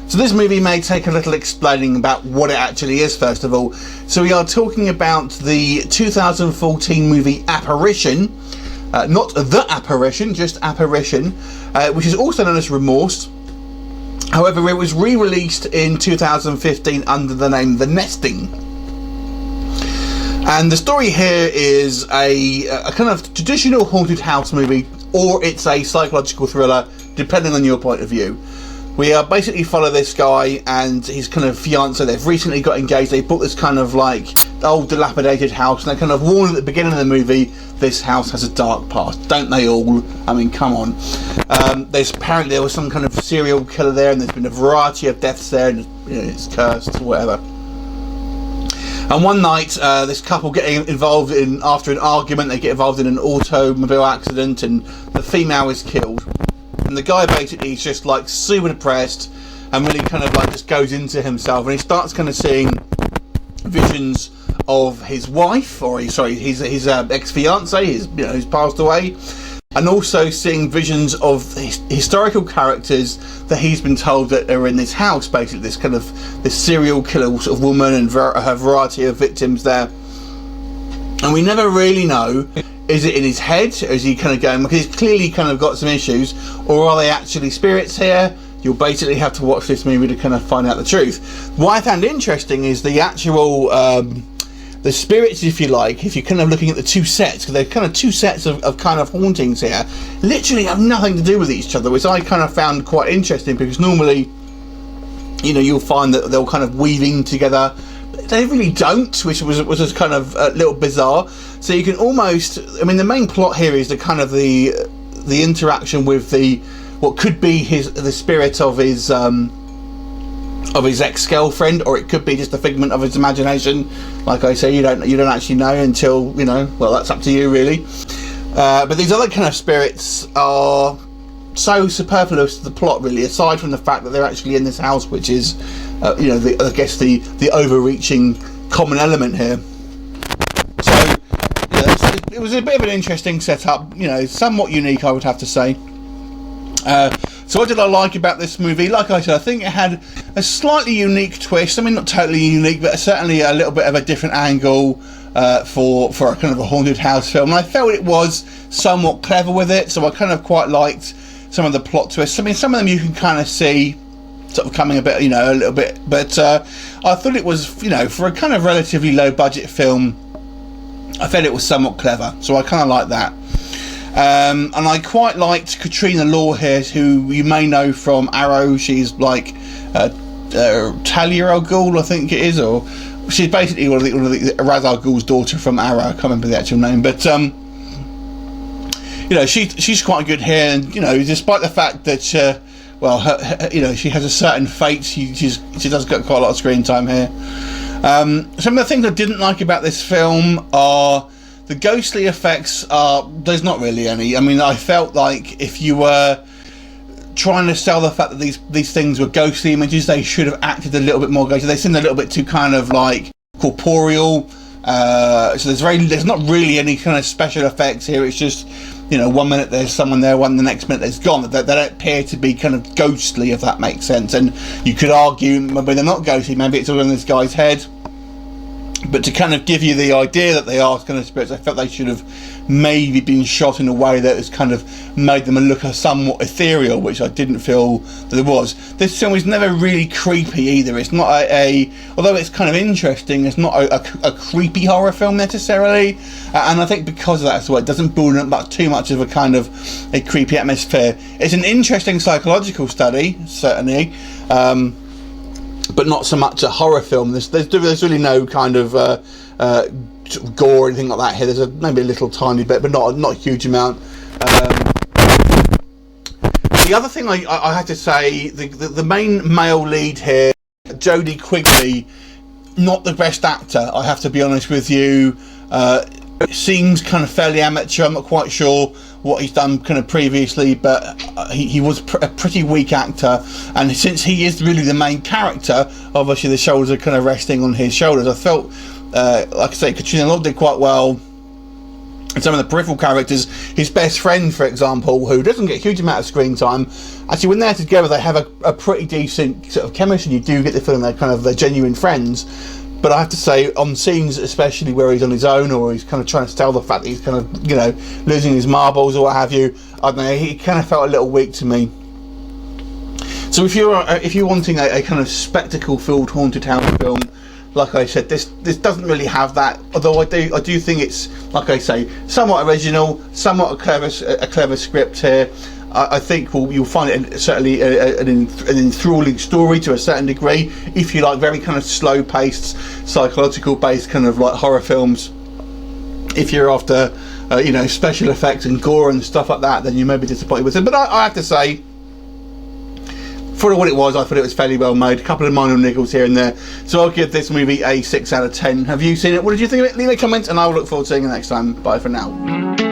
So this movie may take a little explaining about what it actually is, first of all. So we are talking about the 2014 movie Apparition, not The Apparition, just Apparition, which is also known as Remorse. However, it was re-released in 2015 under the name The Nesting. And the story here is a kind of traditional haunted house movie, or it's a psychological thriller, depending on your point of view. We basically follow this guy and his kind of fiancee. They've recently got engaged. They bought this kind of like old dilapidated house, and they kind of warn at the beginning of the movie, this house has a dark past. Don't they all? I mean, come on. Apparently there was some kind of serial killer there, and there's been a variety of deaths there, and it's cursed or whatever. And one night, this couple getting involved in, after an argument, they get involved in an automobile accident, and the female is killed. And the guy basically is just like super depressed and really kind of like just goes into himself, and he starts kind of seeing visions of his wife, or his ex-fiancée, who's passed away, and also seeing visions of historical characters that he's been told that are in this house, basically this kind of this serial killer sort of woman and her variety of victims there. And we never really know, is it in his head, or is he kind of going, because he's clearly kind of got some issues, or are they actually spirits here? You'll basically have to watch this movie to kind of find out the truth. What I found interesting is the actual the spirits, if you like, if you're kind of looking at the two sets, because they're kind of two sets of kind of hauntings here, literally have nothing to do with each other, which I kind of found quite interesting, because normally, you'll find that they'll kind of weave in together. They really don't, which was just kind of a little bizarre. So you can almost, the main plot here is the kind of the interaction with what could be the spirit of his ex-girlfriend, or it could be just a figment of his imagination. Like I say, you don't actually know until well, that's up to you really. But these other kind of spirits are so superfluous to the plot, really, aside from the fact that they're actually in this house, which is I guess the overreaching common element here. So it was a bit of an interesting setup, somewhat unique, I would have to say. So what did I like about this movie? Like I said, I think it had a slightly unique twist. Not totally unique, but certainly a little bit of a different angle for a kind of a haunted house film. And I felt it was somewhat clever with it, so I kind of quite liked some of the plot twists. Some of them you can kind of see sort of coming a little bit, but I thought it was, for a kind of relatively low budget film, I felt it was somewhat clever, so I kind of like that. And I quite liked Katrina here, who you may know from Arrow. She's like Talia al Ghul, I think it is, or she's basically one of the Ra's al Ghul's daughter from Arrow. I can't remember the actual name, but she's quite good here, and despite the fact that she has a certain fate, she does get quite a lot of screen time here. Some of the things I didn't like about this film are the ghostly effects. There's not really any. I felt like if you were trying to sell the fact that these things were ghostly images, they should have acted a little bit more ghostly. They seemed a little bit too kind of like corporeal. So there's not really any kind of special effects here. It's just 1 minute there's someone there, the next minute there's gone. They don't appear to be kind of ghostly, if that makes sense. And you could argue maybe they're not ghostly, maybe it's all in this guy's head. But to kind of give you the idea that they are kind of spirits, I felt they should have maybe been shot in a way that has kind of made them look somewhat ethereal, which I didn't feel that it was. This film is never really creepy either. It's not although it's kind of interesting, it's not a creepy horror film necessarily. And I think because of that as well, it doesn't build up too much of a kind of a creepy atmosphere. It's an interesting psychological study, certainly. But not so much a horror film. There's really no kind of gore or anything like that here. There's maybe a little tiny bit, but not a huge amount. The other thing I have to say, the main male lead here, Jodie Quigley, not the best actor, I have to be honest with you. Seems kind of fairly amateur. I'm not quite sure what he's done kind of previously, but he was a pretty weak actor, and since he is really the main character, obviously the shoulders are kind of resting on his shoulders. I felt like I say, Katrina did quite well And some of the peripheral characters, his best friend, for example, who doesn't get a huge amount of screen time, actually when they're together they have a pretty decent sort of chemistry. You do get the feeling they're genuine friends. But I have to say, on scenes especially where he's on his own, or he's kind of trying to tell the fact that he's kind of, you know, losing his marbles or what have you, I don't know, he kind of felt a little weak to me. So if you're wanting a kind of spectacle-filled haunted house film, like I said, this doesn't really have that. Although I do think it's, like I say, somewhat original, somewhat a clever script here. I think you'll find it certainly an enthralling story to a certain degree. If you like very kind of slow-paced, psychological-based kind of like horror films, if you're after you know, special effects and gore and stuff like that, then you may be disappointed with it. But I have to say, for what it was, I thought it was fairly well made. A couple of minor niggles here and there. So I'll give this movie a 6 out of 10. Have you seen it? What did you think of it? Leave a comment and I'll look forward to seeing you next time. Bye for now.